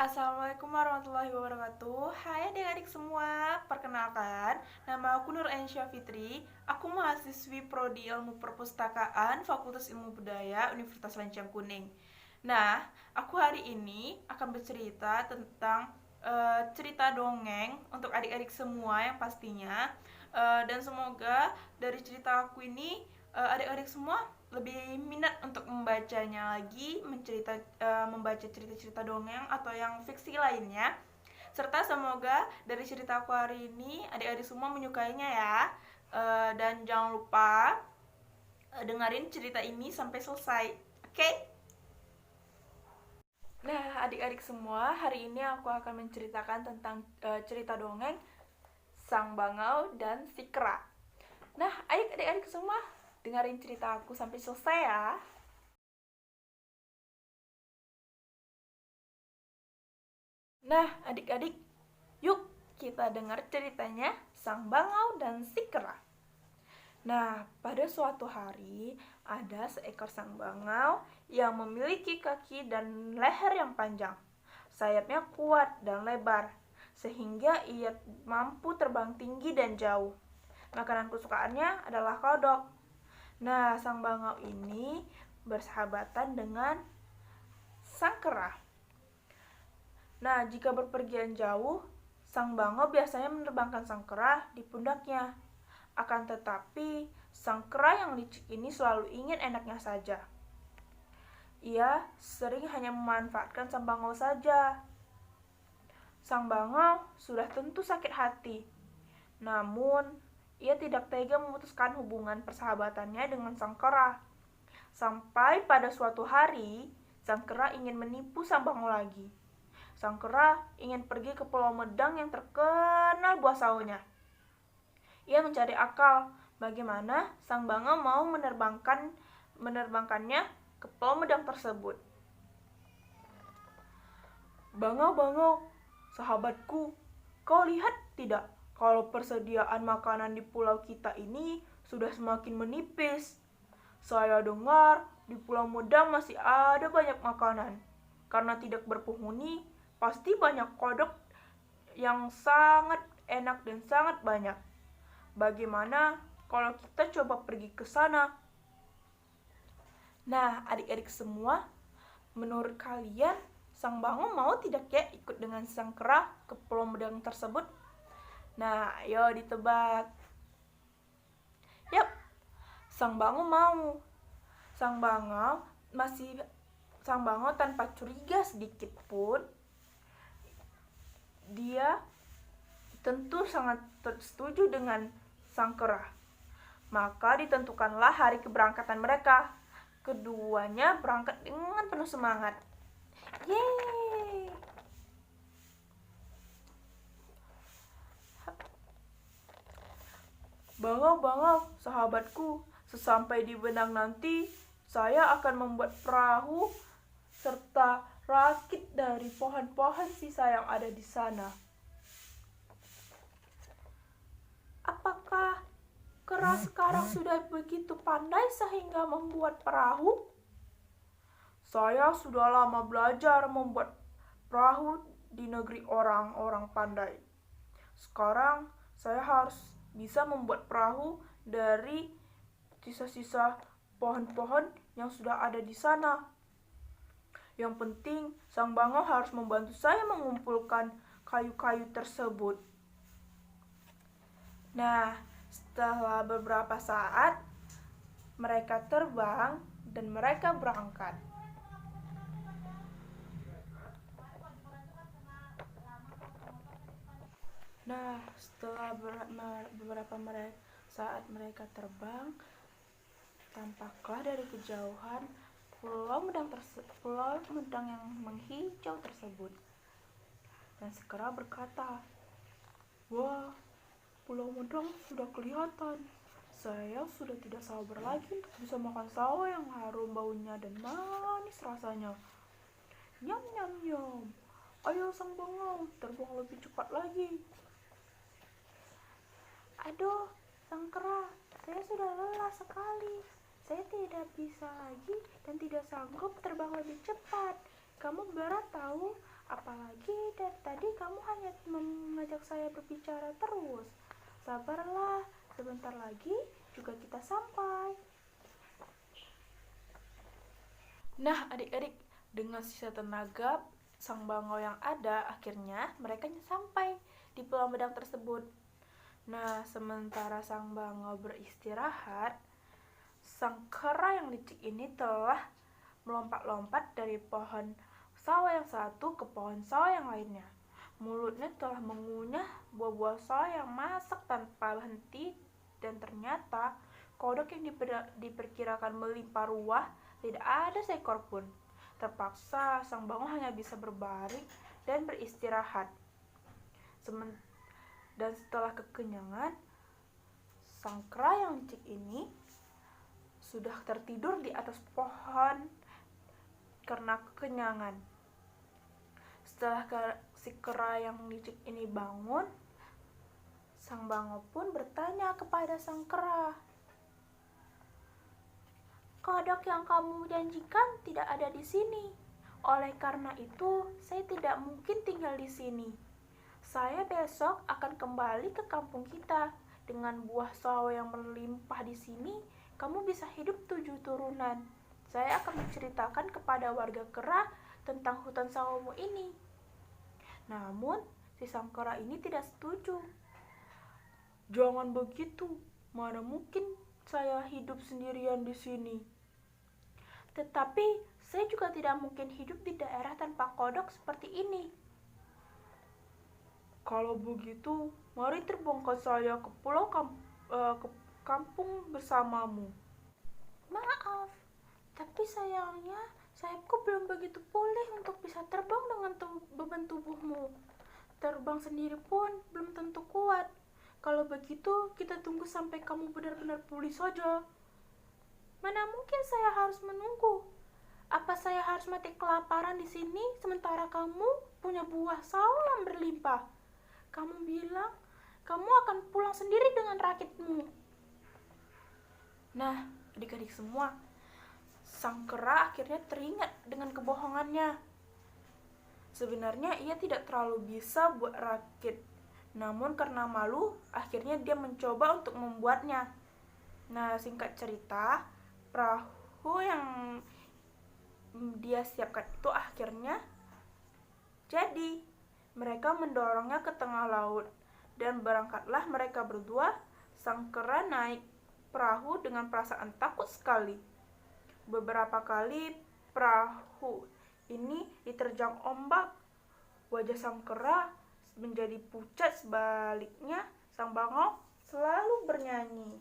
Assalamualaikum warahmatullahi wabarakatuh. Hai adik-adik semua, perkenalkan, nama aku Nur Ainsya Fitri. Aku mahasiswi Prodi Ilmu Perpustakaan Fakultas Ilmu Budaya Universitas Lancang Kuning. Nah, aku hari ini akan bercerita tentang cerita dongeng untuk adik-adik semua yang pastinya. Dan semoga dari cerita aku ini adik-adik semua lebih minat untuk membacanya lagi, membaca cerita-cerita dongeng atau yang fiksi lainnya. Serta semoga dari cerita aku hari ini adik-adik semua menyukainya ya. Dan jangan lupa dengerin cerita ini sampai selesai. Oke? Nah, adik-adik semua, hari ini aku akan menceritakan tentang cerita dongeng Sang Bangau dan si Kera. Nah, ayo adik-adik semua, dengerin cerita aku sampai selesai ya. Nah, adik-adik, yuk kita dengar ceritanya Sang Bangau dan si Kera. Nah, pada suatu hari, ada seekor sang bangau yang memiliki kaki dan leher yang panjang. Sayapnya kuat dan lebar, sehingga ia mampu terbang tinggi dan jauh. Makanan kesukaannya adalah kodok. Nah, sang bangau ini bersahabatan dengan sang kera. Nah, jika berpergian jauh, sang bangau biasanya menerbangkan sang kera di pundaknya. Akan tetapi, sang kera yang licik ini selalu ingin enaknya saja. Ia sering hanya memanfaatkan sang bangau saja. Sang bangau sudah tentu sakit hati. Namun, ia tidak tega memutuskan hubungan persahabatannya dengan sang kera. Sampai pada suatu hari, sang kera ingin menipu sang bangau lagi. Sang kera ingin pergi ke Pulau Medang yang terkenal buah saonya. Ia mencari akal bagaimana sang bangau mau menerbangkannya ke Pulau Medang tersebut. Bangau, sahabatku, kau lihat tidak kalau persediaan makanan di pulau kita ini sudah semakin menipis. Saya dengar di Pulau Medang masih ada banyak makanan. Karena tidak berpenghuni, pasti banyak kodok yang sangat enak dan sangat banyak. Bagaimana kalau kita coba pergi ke sana? Nah, adik-adik semua, menurut kalian sang bangau mau tidak ya ikut dengan sang kera ke Pulau Medang tersebut? Nah, ayo ditebak. Yap, sang bangau mau. Sang bangau tanpa curiga sedikit pun, dia tentu sangat setuju dengan sang kera. Maka ditentukanlah hari keberangkatan mereka. Keduanya berangkat dengan penuh semangat. Yeay! Bangau, sahabatku, sesampai di benang nanti, saya akan membuat perahu serta rakit dari pohon-pohon sisa yang ada di sana. Apakah kera sekarang sudah begitu pandai sehingga membuat perahu? Saya sudah lama belajar membuat perahu di negeri orang-orang pandai. Sekarang saya harus bisa membuat perahu dari sisa-sisa pohon-pohon yang sudah ada di sana. Yang penting, sang bangau harus membantu saya mengumpulkan kayu-kayu tersebut. Nah, setelah beberapa saat, mereka terbang dan mereka berangkat. Nah, setelah beberapa saat mereka terbang, tampaklah dari kejauhan pulau Medang yang menghijau tersebut. Dan segera berkata, "Wah, Pulau Medang sudah kelihatan. Saya sudah tidak sabar lagi untuk bisa makan sawo yang harum baunya dan manis rasanya. Nyam nyam nyam. Ayo sang bangau, terbang lebih cepat lagi." Aduh, sang kera, saya sudah lelah sekali. Saya tidak bisa lagi dan tidak sanggup terbang lebih cepat. Kamu berat tahu, Apalagi dari tadi kamu hanya mengajak saya berbicara terus. Sabarlah, sebentar lagi juga kita sampai. Nah, adik-adik, dengan sisa tenaga sang bangau yang ada, akhirnya mereka sampai di Pulau Medang tersebut. Nah, sementara sang bangau beristirahat, sang kera yang licik ini telah melompat-lompat dari pohon sawo yang satu ke pohon sawo yang lainnya. Mulutnya telah mengunyah buah-buah sawo yang masak tanpa henti, dan ternyata kodok yang diperkirakan melimpah ruah tidak ada seekor pun. Terpaksa sang bangau hanya bisa berbaring dan beristirahat. Dan setelah kekenyangan, sang kera yang licik ini sudah tertidur di atas pohon karena kekenyangan. Setelah si kera yang licik ini bangun, sang bangau pun bertanya kepada sang kera, "Kodok yang kamu janjikan tidak ada di sini. Oleh karena itu, saya tidak mungkin tinggal di sini. Saya besok akan kembali ke kampung kita. Dengan buah sawo yang melimpah di sini, kamu bisa hidup 7 turunan. Saya akan menceritakan kepada warga kera tentang hutan sawomu ini." Namun, si sang kera ini tidak setuju. "Jangan begitu, mana mungkin saya hidup sendirian di sini. Tetapi, saya juga tidak mungkin hidup di daerah tanpa kodok seperti ini. Kalau begitu, mari terbangkan saya ke ke kampung bersamamu." "Maaf, tapi sayangnya sayapku belum begitu pulih untuk bisa terbang dengan beban tubuhmu. Terbang sendiri pun belum tentu kuat. Kalau begitu, kita tunggu sampai kamu benar-benar pulih saja." "Mana mungkin saya harus menunggu? Apa saya harus mati kelaparan di sini sementara kamu punya buah sawo yang berlimpah? Kamu bilang kamu akan pulang sendiri dengan rakitmu." Nah, adik-adik semua, sang kera akhirnya teringat dengan kebohongannya. Sebenarnya ia tidak terlalu bisa buat rakit, namun karena malu, akhirnya dia mencoba untuk membuatnya. Nah, singkat cerita, perahu yang dia siapkan itu akhirnya jadi. Mereka mendorongnya ke tengah laut, dan berangkatlah mereka berdua. Sang kera naik perahu dengan perasaan takut sekali. Beberapa kali perahu ini diterjang ombak. Wajah sang kera menjadi pucat, sebaliknya sang bangau selalu bernyanyi.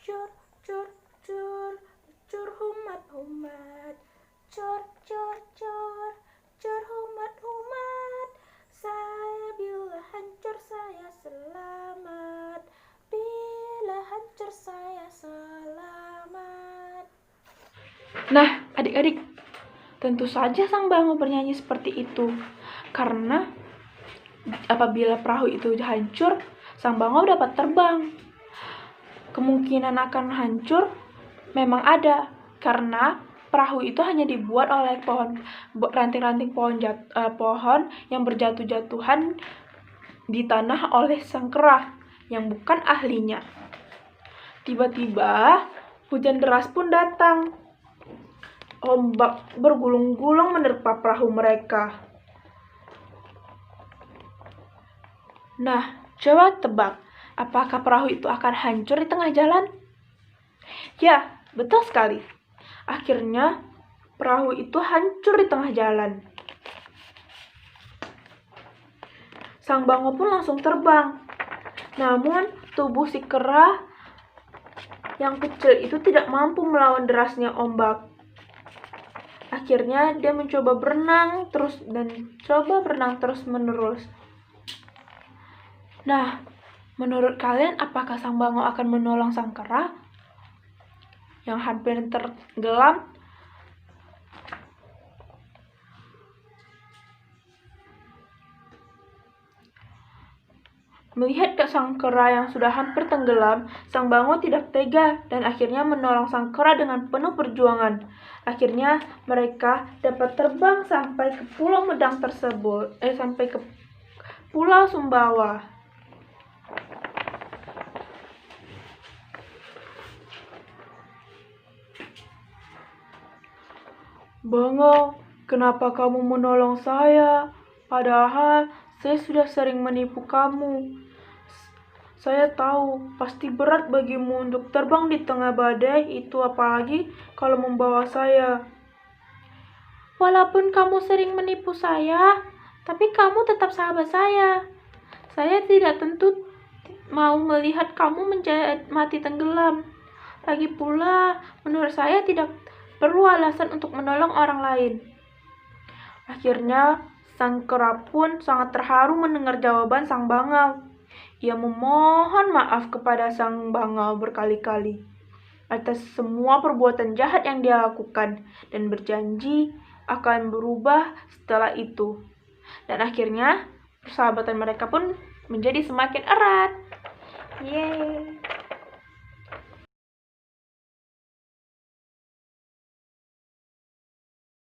Cur, cur, cur, cur, humat, humat. Cur, cur, cur, cur, humat, humat. Saya bila hancur saya selamat. Bila hancur saya selamat. Nah, adik-adik, tentu saja sang bangau bernyanyi seperti itu. Karena apabila perahu itu hancur, sang bangau dapat terbang. Kemungkinan akan hancur memang ada, karena perahu itu hanya dibuat oleh ranting-ranting pohon yang berjatuh-jatuhan di tanah oleh sang kera yang bukan ahlinya. Tiba-tiba hujan deras pun datang. Ombak bergulung-gulung menerpa perahu mereka. Nah, coba tebak, apakah perahu itu akan hancur di tengah jalan? Ya, betul sekali. Akhirnya, perahu itu hancur di tengah jalan. Sang bangau pun langsung terbang. Namun, tubuh si kera yang kecil itu tidak mampu melawan derasnya ombak. Akhirnya, dia mencoba berenang terus-menerus. Nah, menurut kalian apakah sang bangau akan menolong sang kera? yang hampir tenggelam. Melihat sang kera yang sudah hampir tenggelam, sang bangau tidak tega dan akhirnya menolong sang kera dengan penuh perjuangan. Akhirnya mereka dapat terbang sampai ke Pulau Medang tersebut, sampai ke Pulau Sumbawa. Bangau, kenapa kamu menolong saya? Padahal saya sudah sering menipu kamu. Saya tahu, pasti berat bagimu untuk terbang di tengah badai itu, apalagi kalau membawa saya. Walaupun kamu sering menipu saya, tapi kamu tetap sahabat saya. Saya tidak tentu mau melihat kamu mati tenggelam. Lagi pula, menurut saya tidak perlu alasan untuk menolong orang lain. Akhirnya, sang kera pun sangat terharu mendengar jawaban sang bangau. Ia memohon maaf kepada sang bangau berkali-kali atas semua perbuatan jahat yang dia lakukan dan berjanji akan berubah setelah itu. Dan akhirnya persahabatan mereka pun menjadi semakin erat. Yeay.